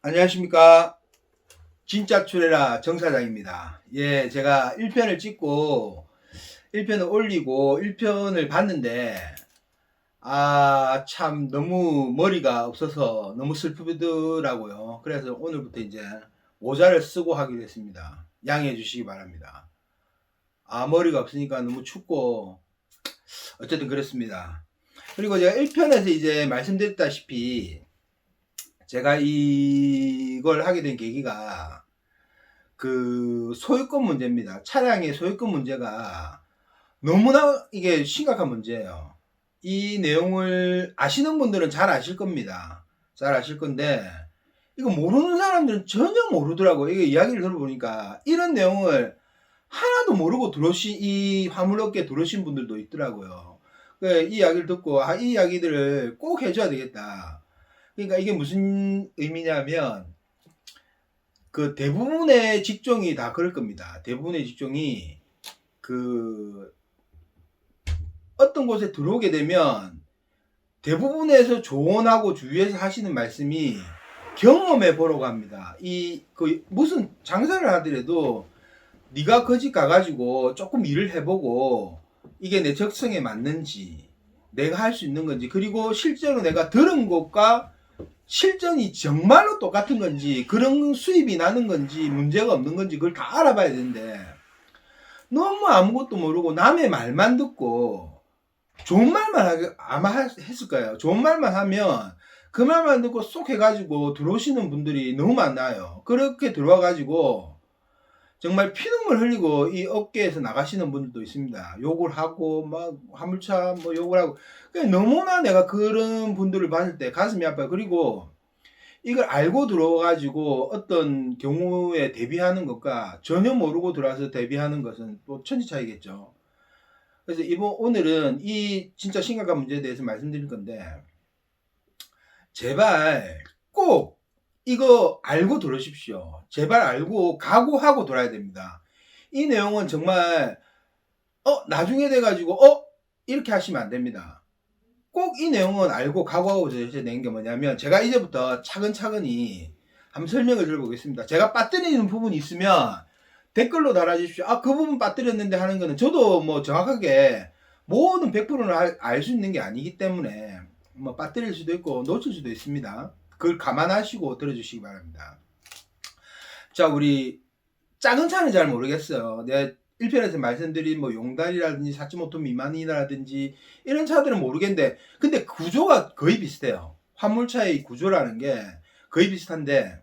안녕하십니까. 진짜 출애라 정사장입니다. 예, 제가 1편을 찍고 1편을 올리고 1편을 봤는데 참 너무 머리가 없어서 너무 슬프더라고요. 그래서 오늘부터 이제 모자를 쓰고 하기로 했습니다. 양해해 주시기 바랍니다. 머리가 없으니까 너무 춥고 어쨌든 그렇습니다. 그리고 제가 1편에서 이제 말씀드렸다시피 제가 이걸 하게 된 계기가 그 소유권 문제입니다. 차량의 소유권 문제가 너무나 이게 심각한 문제예요. 이 내용을 아시는 분들은 잘 아실 겁니다. 잘 아실 건데 이거 모르는 사람들은 전혀 모르더라고요. 이게 이야기를 들어보니까 이런 내용을 하나도 모르고 들어오신 이 화물업계에 들어오신 분들도 있더라고요. 이 이야기를 듣고 이 이야기들을 꼭 해줘야 되겠다. 그러니까 이게 무슨 의미냐면 그 대부분의 직종이 다 그럴 겁니다. 대부분의 직종이 그 어떤 곳에 들어오게 되면 대부분에서 조언하고 주위에서 하시는 말씀이 경험해 보라고 합니다. 무슨 장사를 하더라도 네가 그 집 가가지고 조금 일을 해보고 이게 내 적성에 맞는지 내가 할 수 있는 건지 그리고 실제로 내가 들은 것과 실전이 정말로 똑같은 건지 그런 수입이 나는 건지 문제가 없는 건지 그걸 다 알아봐야 되는데 너무 아무것도 모르고 남의 말만 듣고 좋은 말만 아마 했을 거예요. 좋은 말만 하면 그 말만 듣고 쏙 해가지고 들어오시는 분들이 너무 많아요. 그렇게 들어와가지고 정말 피눈물 흘리고 이 업계에서 나가시는 분들도 있습니다. 욕을 하고 막 화물차 뭐 욕을 하고 너무나 내가 그런 분들을 봤을 때 가슴이 아파요. 그리고 이걸 알고 들어와가지고 어떤 경우에 대비하는 것과 전혀 모르고 들어와서 대비하는 것은 또 천지 차이겠죠. 그래서 오늘은 이 진짜 심각한 문제에 대해서 말씀드릴 건데 제발 꼭 이거 알고 들으십시오. 제발 알고 각오하고 들어야 됩니다. 이 내용은 정말 나중에 돼가지고 이렇게 하시면 안 됩니다. 꼭 이 내용은 알고 각오하고 들으셔야 되는 게 뭐냐면 제가 이제부터 차근차근히 한번 설명을 드려보겠습니다. 제가 빠뜨리는 부분이 있으면 댓글로 달아주십시오. 그 부분 빠뜨렸는데 하는 거는 저도 뭐 정확하게 모든 100%는 알 수 있는 게 아니기 때문에 뭐 빠뜨릴 수도 있고 놓칠 수도 있습니다. 그걸 감안하시고 들어주시기 바랍니다. 자, 우리 작은 차는 잘 모르겠어요. 내가 1편에서 말씀드린 뭐 용달이라든지 4.5톤 미만이라든지 이런 차들은 모르겠는데 근데 구조가 거의 비슷해요. 화물차의 구조라는 게 거의 비슷한데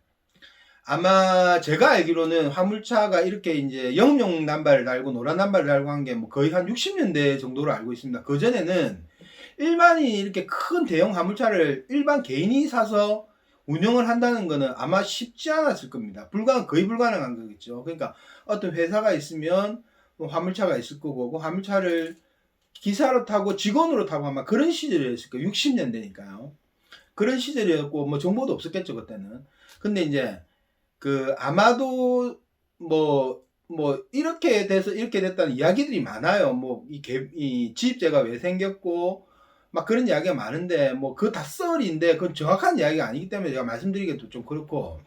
아마 제가 알기로는 화물차가 이렇게 이제 영용 남발을 달고 노란 남발을 달고 한 게 뭐 거의 한 60년대 정도로 알고 있습니다. 그 전에는 일반이 이렇게 큰 대형 화물차를 일반 개인이 사서 운영을 한다는 거는 아마 쉽지 않았을 겁니다. 거의 불가능한 거겠죠. 그러니까 어떤 회사가 있으면 뭐 화물차가 있을 거고 그 화물차를 기사로 타고 직원으로 타고 아마 그런 시절이었을 거예요. 60년대니까요. 그런 시절이었고 뭐 정보도 없었겠죠 그때는. 근데 이제 아마도 이렇게 돼서 이렇게 됐다는 이야기들이 많아요. 이 지입제가 왜 생겼고 막 그런 이야기가 많은데 뭐 그거 다 썰인데 그건 정확한 이야기가 아니기 때문에 제가 말씀드리기도 좀 그렇고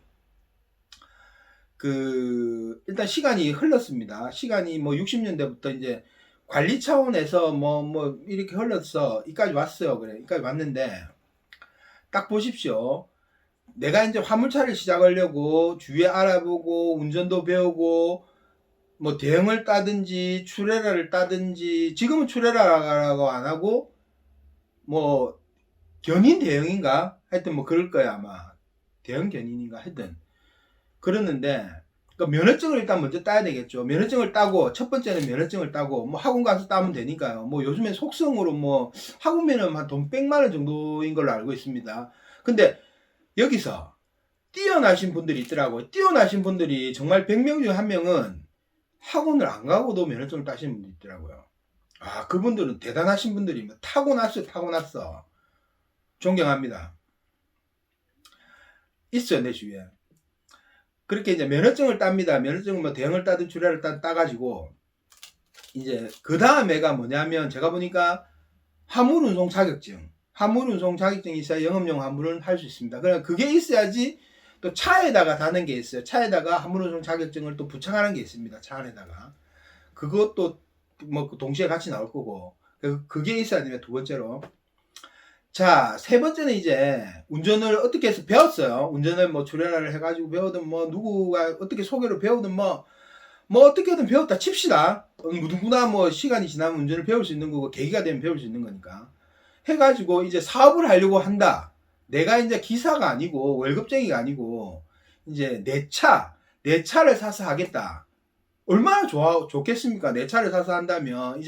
일단 시간이 흘렀습니다. 시간이 뭐 60년대부터 이제 관리 차원에서 이렇게 흘러서 이까지 왔어요. 그래 이까지 왔는데 딱 보십시오. 내가 이제 화물차를 시작하려고 주위에 알아보고 운전도 배우고 뭐 대형을 따든지 출애라를 따든지 지금은 출애라라고 안 하고 뭐 견인 대형인가 하여튼 뭐 그럴 거야 아마 대형 견인인가 하여튼 그러는데 그러니까 면허증을 일단 먼저 따야 되겠죠. 면허증을 따고 첫 번째는 면허증을 따고 뭐 학원 가서 따면 되니까요. 뭐 요즘엔 속성으로 뭐 학원면허는 한 돈 100만 원 정도인 걸로 알고 있습니다. 근데 여기서 뛰어나신 분들이 있더라고요. 뛰어나신 분들이 정말 100명 중에 한 명은 학원을 안 가고도 면허증을 따시는 분들이 있더라고요. 그분들은 대단하신 분들이 타고났어. 존경합니다. 있어요, 내 주위에. 그렇게 이제 면허증을 땄니다. 면허증을 뭐 대형을 따든 출애를 따가지고 이제 그 다음에가 뭐냐면 제가 보니까 화물운송 자격증이 있어야 영업용 화물은 할 수 있습니다. 그러니까 그게 있어야지 또 차에다가 다는 게 있어요. 차에다가 화물운송 자격증을 또 부착하는 게 있습니다. 차 안에다가. 그것도 뭐 동시에 같이 나올 거고. 그게 있어야 되면 두 번째로. 자, 세 번째는 이제 운전을 어떻게 해서 배웠어요. 운전을 뭐 주례를 해가지고 배우든 뭐 누구가 어떻게 소개로 배우든 뭐 어떻게든 배웠다 칩시다. 누구나 뭐 시간이 지나면 운전을 배울 수 있는 거고 계기가 되면 배울 수 있는 거니까. 해가지고 이제 사업을 하려고 한다. 내가 이제 기사가 아니고 월급쟁이가 아니고 이제 내 차를 사서 하겠다. 얼마나 좋겠습니까? 내 차를 사서 한다면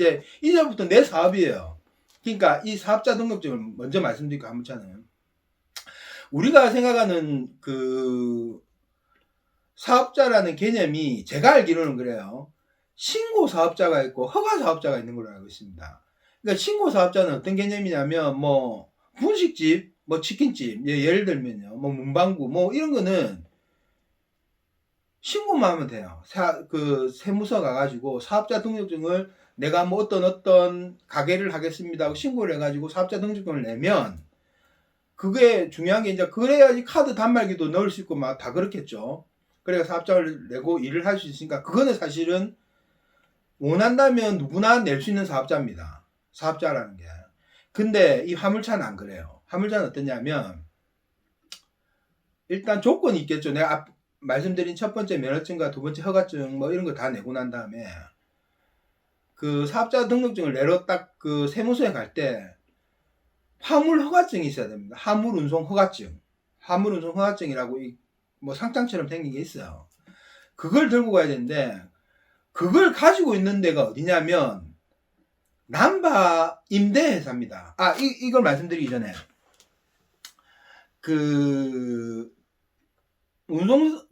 이제부터 내 사업이에요. 그러니까 이 사업자 등록증을 먼저 말씀드릴까 한번차는 우리가 생각하는 그 사업자라는 개념이 제가 알기로는 그래요. 신고 사업자가 있고 허가 사업자가 있는 걸로 알고 있습니다. 그러니까 신고 사업자는 어떤 개념이냐면 뭐 분식집, 뭐 치킨집, 예를 들면요, 뭐 문방구, 뭐 이런 거는 신고만 하면 돼요. 그 세무서 가가지고 사업자 등록증을 내가 뭐 어떤 가게를 하겠습니다 하고 신고를 해가지고 사업자 등록증을 내면 그게 중요한 게 이제 그래야지 카드 단말기도 넣을 수 있고 막 다 그렇겠죠. 그래야 사업자를 내고 일을 할 수 있으니까 그거는 사실은 원한다면 누구나 낼 수 있는 사업자입니다. 사업자라는 게. 근데 이 화물차는 안 그래요. 화물차는 어떠냐면 일단 조건이 있겠죠. 내가 말씀드린 첫 번째 면허증과 두 번째 허가증 뭐 이런 거 다 내고 난 다음에 그 사업자 등록증을 내러 딱 그 세무서에 갈 때 화물 허가증이 있어야 됩니다. 화물 운송 허가증. 화물 운송 허가증이라고 뭐 상장처럼 생긴 게 있어요. 그걸 들고 가야 되는데 그걸 가지고 있는 데가 어디냐면 남바 임대회사입니다. 이걸 말씀드리기 전에 그 운송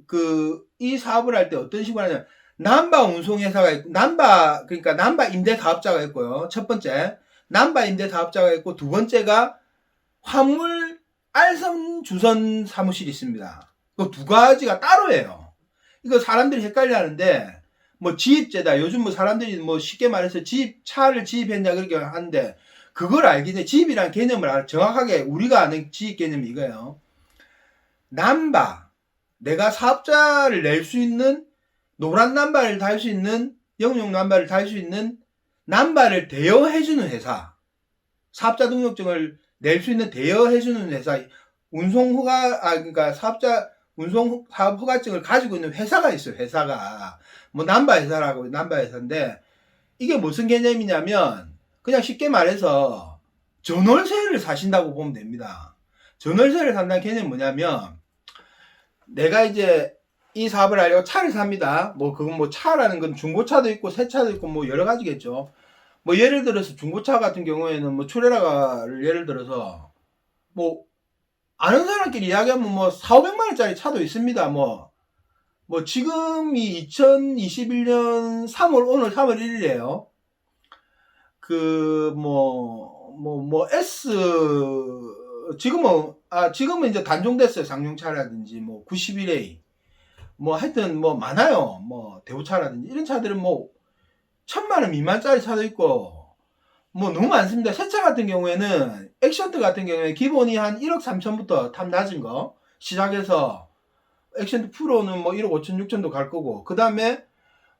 이 사업을 할 때 어떤 식으로 하냐면 남바 운송회사가 있고 그러니까 남바 임대 사업자가 있고요. 첫 번째 남바 임대 사업자가 있고 두 번째가 화물 알선 주선 사무실이 있습니다. 그 두 가지가 따로예요. 이거 사람들이 헷갈려 하는데 뭐 지입제다. 요즘 뭐 사람들이 뭐 쉽게 말해서 차를 지입했냐 그렇게 하는데 그걸 알기 전에 지입이라는 개념을 정확하게 우리가 아는 지입 개념이 이거예요. 남바 내가 사업자를 낼 수 있는 노란 남바를 달 수 있는 영용 남바를 달 수 있는 남바를 대여해주는 회사, 사업자 등록증을 낼 수 있는 대여해주는 회사, 그러니까 사업자 운송 사업 허가증을 가지고 있는 회사가 있어요. 회사가 뭐 남바 회사라고 남바 회사인데 이게 무슨 개념이냐면 그냥 쉽게 말해서 전월세를 사신다고 보면 됩니다. 전월세를 산다는 개념이 뭐냐면 내가 이제 이 사업을 하려고 차를 삽니다. 뭐 그건 뭐 차라는 건 중고차도 있고 새 차도 있고 뭐 여러 가지겠죠. 뭐 예를 들어서 중고차 같은 경우에는 뭐 추레라가를 예를 들어서 뭐 아는 사람끼리 이야기하면 뭐 4,500만 원짜리 차도 있습니다. 뭐 지금이 2021년 3월 오늘 3월 1일이에요. S 지금은 이제 단종됐어요. 상용차라든지 뭐 91A 뭐 하여튼 뭐 많아요. 뭐 대우차라든지 이런 차들은 뭐 1,000만 원 미만짜리 차도 있고 뭐 너무 많습니다. 새 차 같은 경우에는 액션트 같은 경우에 기본이 한 1억 3천부터 탑 낮은 거 시작해서 액션트 프로는 뭐 1억 5천 6천도 갈 거고 그 다음에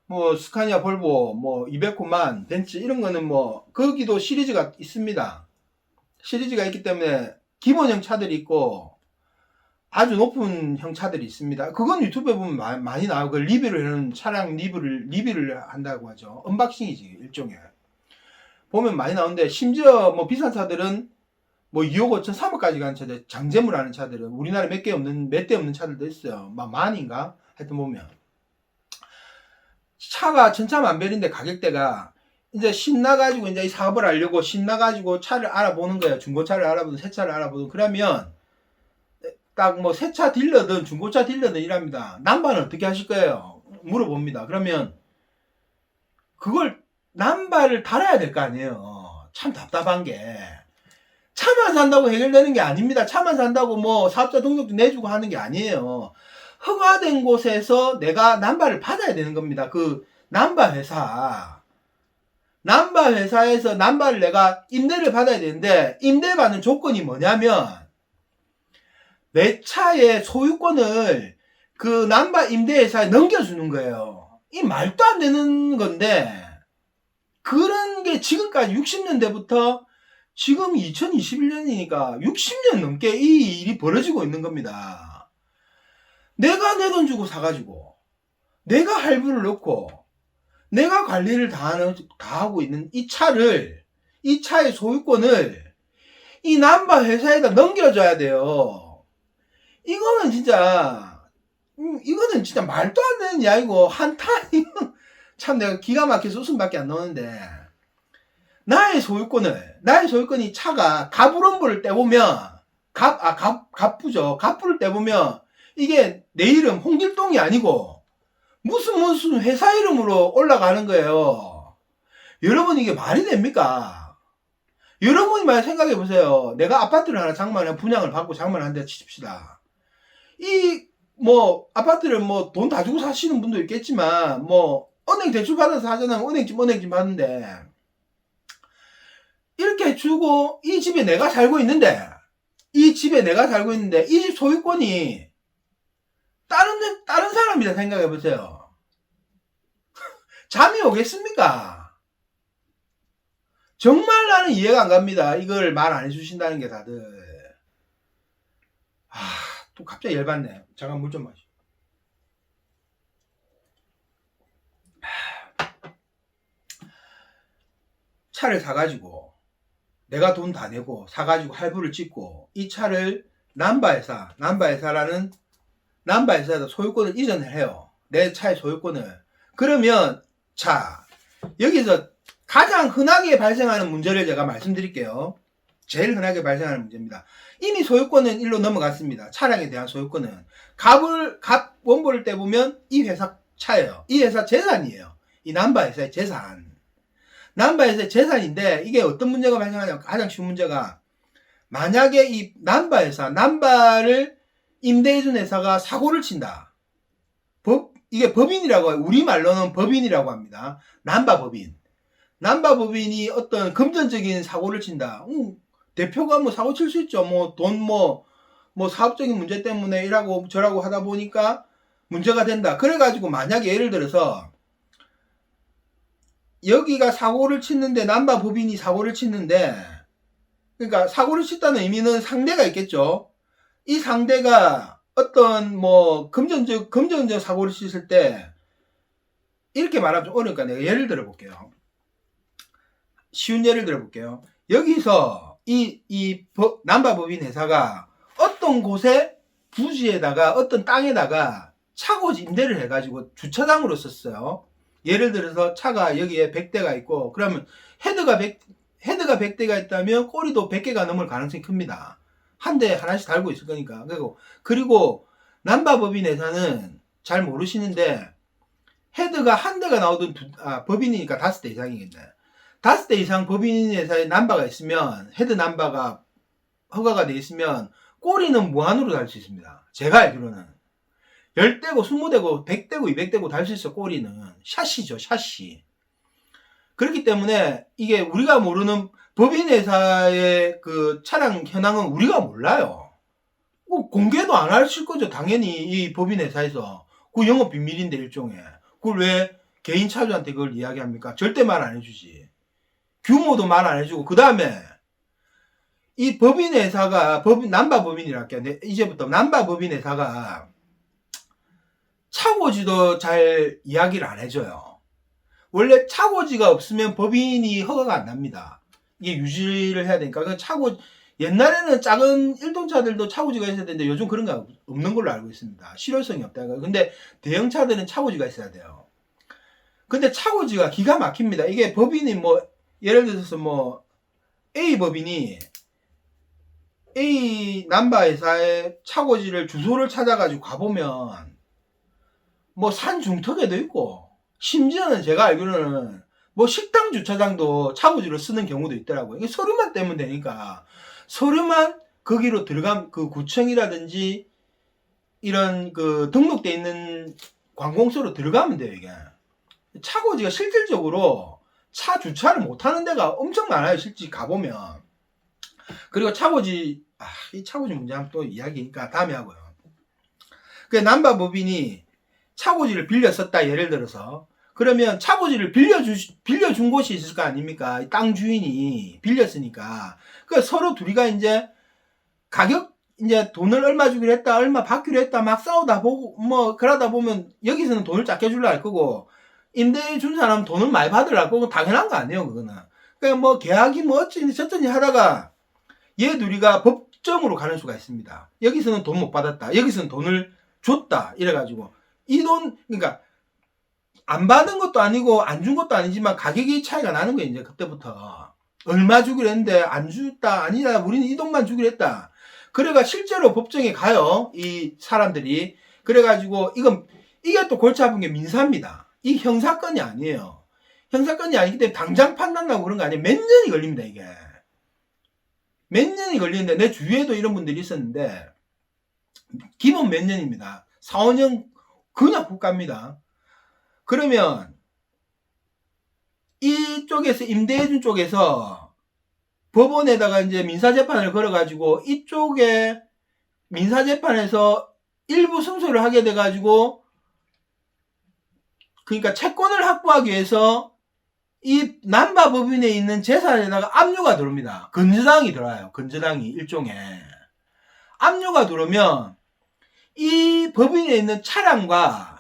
뭐 스카니아 볼보 뭐 200만 벤츠 이런 거는 뭐 거기도 시리즈가 있습니다. 시리즈가 있기 때문에 기본형 차들이 있고 아주 높은 형 차들이 있습니다. 그건 유튜브에 보면 많이 나오고 그 리뷰를 하는 차량 리뷰를 한다고 하죠. 언박싱이지 일종의. 보면 많이 나오는데 심지어 뭐 비싼 차들은 뭐 2억 5천 3억까지 가는 차들 장재물 하는 차들은 우리나라에 몇 대 없는 차들도 있어요. 막 만인가 하여튼 보면 차가 천차만별인데 가격대가 이제 신나가지고 이제 이 사업을 하려고 신나가지고 차를 알아보는 거예요. 중고차를 알아보든 새 차를 알아보든 그러면 딱 뭐 새 차 딜러든 중고차 딜러든 이랍니다. 남바는 어떻게 하실 거예요? 물어봅니다. 그러면 그걸 남바를 달아야 될 거 아니에요. 참 답답한 게 차만 산다고 해결되는 게 아닙니다. 차만 산다고 뭐 사업자 등록도 내주고 하는 게 아니에요. 허가된 곳에서 내가 남바를 받아야 되는 겁니다. 그 남바 회사에서 남바를 내가 임대를 받아야 되는데 임대 받는 조건이 뭐냐면 내 차의 소유권을 그 남바 임대회사에 넘겨주는 거예요. 이 말도 안 되는 건데, 그런 게 지금까지 60년대부터 지금 2021년이니까 60년 넘게 이 일이 벌어지고 있는 겁니다. 내가 내 돈 주고 사가지고, 내가 할부를 넣고, 내가 관리를 다 하고 있는 이 차의 소유권을 이 남바 회사에다 넘겨줘야 돼요. 이거는 진짜 말도 안 되는 이야기고, 참 내가 기가 막혀서 웃음밖에 안 나오는데, 나의 소유권이 차가 가불원부를 떼보면, 갑부를 떼보면, 이게 내 이름 홍길동이 아니고, 무슨 회사 이름으로 올라가는 거예요. 여러분, 이게 말이 됩니까? 여러분이 만약 생각해 보세요. 내가 아파트를 하나 분양을 받고 장만을 한다 치십시다. 아파트를 돈 다 주고 사시는 분도 있겠지만, 은행 대출 받아서 하잖아요. 은행집 받는데, 이렇게 주고, 이 집에 내가 살고 있는데, 이 집 소유권이 다른 사람이다 생각해 보세요. 잠이 오겠습니까? 정말 나는 이해가 안 갑니다. 이걸 말 안 해주신다는 게 다들. 또 갑자기 열받네. 잠깐 물 좀 마시. 차를 사가지고 내가 돈 다 내고 사가지고 할부를 찍고 이 차를 남바회사라는 남바회사에다 소유권을 이전을 해요. 내 차의 소유권을. 그러면 여기서 가장 흔하게 발생하는 문제를 제가 말씀드릴게요. 제일 흔하게 발생하는 문제입니다. 이미 소유권은 일로 넘어갔습니다. 차량에 대한 소유권은. 원본을 떼보면 이 회사 차예요. 이 회사 재산이에요. 이 남바회사의 재산. 남바회사의 재산인데, 이게 어떤 문제가 발생하냐면, 가장 쉬운 문제가, 만약에 이 남바를 임대해준 회사가 사고를 친다. 이게 법인이라고 해요. 우리말로는 법인이라고 합니다. 남바법인이 어떤 금전적인 사고를 친다. 대표가 사고 칠 수 있죠. 사업적인 문제 때문에 이라고 저라고 하다 보니까 문제가 된다. 그래가지고 만약에 예를 들어서, 여기가 사고를 치는데, 남바법인이 사고를 치는데, 그러니까 사고를 쳤다는 의미는 상대가 있겠죠. 이 상대가 어떤 금전적 사고를 쳤을 때, 이렇게 말하면 좀 어려우니까 내가 예를 들어 볼게요. 쉬운 예를 들어 볼게요. 여기서 남바법인 회사가 어떤 곳에 부지에다가 어떤 땅에다가 차고지 임대를 해가지고 주차장으로 썼어요. 예를 들어서 차가 여기에 100대가 있고, 그러면 헤드가 100대가 있다면 꼬리도 100개가 넘을 가능성이 큽니다. 한 대 하나씩 달고 있을 거니까. 그리고 남바법인 회사는 잘 모르시는데, 헤드가 한 대가 나오던 법인이니까 5대 이상이겠네. 5대 이상 법인 회사에 남바가 있으면, 헤드 남바가 허가가 돼 있으면 꼬리는 무한으로 달 수 있습니다. 제가 알기로는 10대고 20대고 100대고 200대고 달 수 있어. 꼬리는 샤시죠. 샤시. 그렇기 때문에 이게 우리가 모르는 법인 회사의 그 차량 현황은 우리가 몰라요. 공개도 안 하실 거죠. 당연히 이 법인 회사에서. 그 영업 비밀인데 일종의. 그걸 왜 개인 차주한테 그걸 이야기합니까? 절대 말 안 해주지. 규모도 말 안 해주고, 그 다음에 이 법인 회사가 남바법인이라 할게요. 이제부터 남바법인 회사가 차고지도 잘 이야기를 안 해줘요. 원래 차고지가 없으면 법인이 허가가 안 납니다. 이게 유지를 해야 되니까. 옛날에는 작은 1톤차들도 차고지가 있어야 되는데 요즘 그런 거 없는 걸로 알고 있습니다. 실효성이 없다. 근데 대형차들은 차고지가 있어야 돼요. 근데 차고지가 기가 막힙니다. 이게 법인이 예를 들어서 A 법인이 A 남바 회사의 차고지를 주소를 찾아가지고 가보면 산 중턱에도 있고, 심지어는 제가 알기로는 식당 주차장도 차고지로 쓰는 경우도 있더라고요. 이게 서류만 떼면 되니까, 서류만 거기로 들어가면 그 구청이라든지 이런 그 등록돼 있는 관공서로 들어가면 돼요. 이게 차고지가 실질적으로 차 주차를 못하는 데가 엄청 많아요. 실제 가보면. 그리고 차고지, 이 차고지 문제 한번 또 이야기니까 다음에 하고요. 그 남바법인이 차고지를 빌려 썼다, 예를 들어서. 그러면 차고지를 빌려준 곳이 있을 거 아닙니까? 땅 주인이 빌렸으니까. 그 서로 둘이가 이제 가격, 이제 돈을 얼마 주기로 했다, 얼마 받기로 했다, 막 싸우다 보고, 뭐, 그러다 보면 여기서는 돈을 작게 줄라 할 거고, 임대 준 사람은 돈을 많이 받으라 할 거고, 당연한 거 아니에요, 그거는. 그러니까 뭐, 계약이 뭐 어쩌니 저쩌니 하다가, 얘 둘이가 법정으로 가는 수가 있습니다. 여기서는 돈 못 받았다, 여기서는 돈을 줬다, 이래가지고. 이 돈, 그러니까, 안 받은 것도 아니고, 안 준 것도 아니지만, 가격이 차이가 나는 거예요, 이제 그때부터. 얼마 주기로 했는데, 안 줬다, 아니다, 우리는 이 돈만 주기로 했다. 그래가 실제로 법정에 가요, 이 사람들이. 그래가지고, 이게 또 골치 아픈 게 민사입니다. 이 형사건이 아니에요. 형사건이 아니기 때문에 당장 판단나고 그런 거 아니에요. 몇 년이 걸립니다, 이게. 몇 년이 걸리는데, 내 주위에도 이런 분들이 있었는데, 기본 몇 년입니다. 4, 5년 그냥 훅 갑니다. 그러면 이쪽에서 임대해준 쪽에서 법원에다가 이제 민사재판을 걸어가지고 이쪽에 민사재판에서 일부 승소를 하게 돼가지고, 그러니까 채권을 확보하기 위해서 이 남바법인에 있는 재산에다가 압류가 들어옵니다. 건저당이 들어와요. 건저당이 일종의. 압류가 들어오면 이 법인에 있는 차량과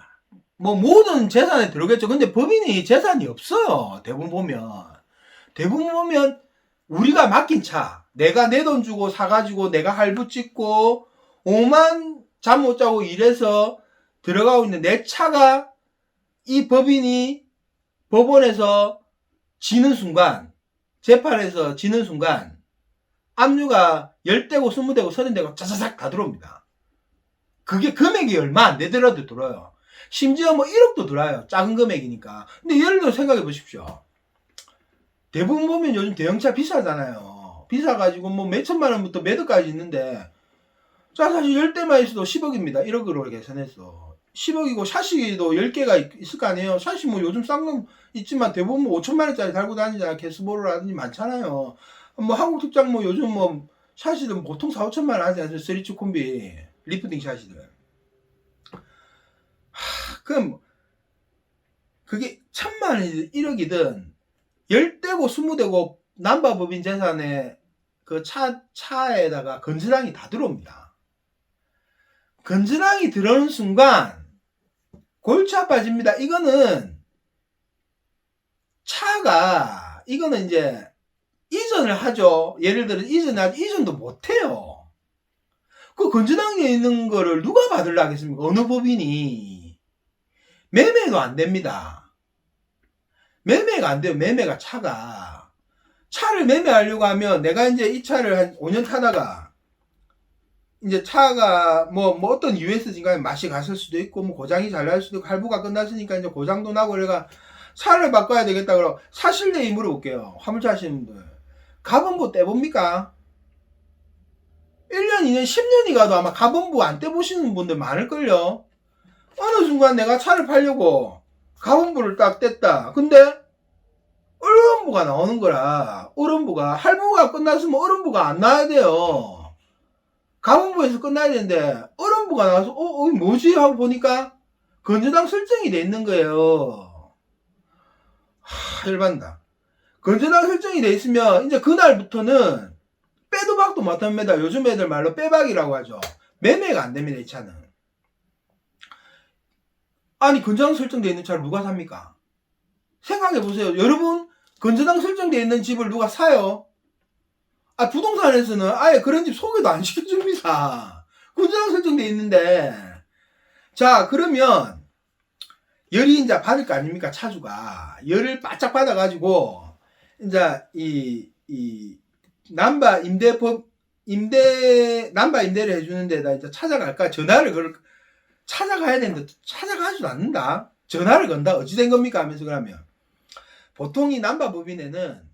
뭐 모든 재산에 들어오겠죠. 근데 법인이 재산이 없어요. 대부분 보면 우리가 맡긴 차, 내가 내 돈 주고 사가지고 내가 할부 찍고 5만 잠 못 자고 일해서 들어가고 있는 내 차가 이 법인이 법원에서 지는 순간, 재판에서 지는 순간 압류가 10대고 20대고 30대고 짜자작 다 들어옵니다. 그게 금액이 얼마 안 되더라도 들어요. 심지어 뭐 1억도 들어요. 작은 금액이니까. 근데 예를 들어 생각해 보십시오. 대부분 보면 요즘 대형차 비싸잖아요. 비싸가지고 뭐 몇천만 원부터 몇 억까지 있는데, 자, 사실 10대만 있어도 10억입니다. 1억으로 계산해서. 10억이고 샤시도 10개가 있을 거 아니에요. 샤시 뭐 요즘 싼 건 있지만 대부분 뭐 5천만 원짜리 달고 다니잖아요. 캐스보르라든지 많잖아요. 뭐 한국 특장 뭐 요즘 뭐 샤시도 보통 4, 5천만 원 하지 않아요. 스리츠 콤비 리프팅 샤시들. 그럼 그게 1,000만 원이든 1억이든 10대고 20대고 남바법인 재산에 그 차에다가 건저당이 다 들어옵니다. 건저당이 들어오는 순간 골치 아파집니다. 이거는 차가, 이거는 이제 이전을 하죠. 예를 들어 이전도 못해요. 그 건저당에 있는 거를 누가 받으려 하겠습니까? 어느 법인이. 매매도 안 됩니다. 매매가 안 돼요. 매매가 차를 매매하려고 하면 내가 이제 이 차를 한 5년 타다가 이제 차가 뭐 어떤 이유에서인가 맛이 갔을 수도 있고 뭐 고장이 잘 날 수도 있고 할부가 끝났으니까 이제 고장도 나고 그래가 차를 바꿔야 되겠다 그러고 사실내 물어볼게요. 화물차 하시는 분들. 가본부 떼봅니까? 1년, 2년, 10년이 가도 아마 가본부 안 떼보시는 분들 많을걸요. 어느 순간 내가 차를 팔려고 가본부를 딱 뗐다. 근데 어른부가 나오는 거라. 어른부가 할부가 끝났으면 어른부가 안 나와야 돼요. 가본부에서 끝나야 되는데 어른부가 나와서 뭐지 하고 보니까 건저당 설정이 돼 있는 거예요. 열받는다. 건저당 설정이 돼 있으면 이제 그날부터는 빼도 박도 못합니다. 요즘 애들 말로 빼박이라고 하죠. 매매가 안 됩니다. 이 차는. 아니 건저당 설정되어 있는 차를 누가 삽니까? 생각해보세요. 여러분 건저당 설정되어 있는 집을 누가 사요? 부동산에서는 아예 그런 집 소개도 안 시켜줍니다. 건저당 설정되어 있는데. 자, 그러면 열이 이제 받을 거 아닙니까? 차주가 열을 바짝 받아가지고 이제 이 남바 남바 임대를 해주는 데다 이제 찾아갈까? 찾아가야 되는데 찾아가지도 않는다. 전화를 건다. 어찌 된 겁니까? 하면서 그러면 보통 이 남바 법인에는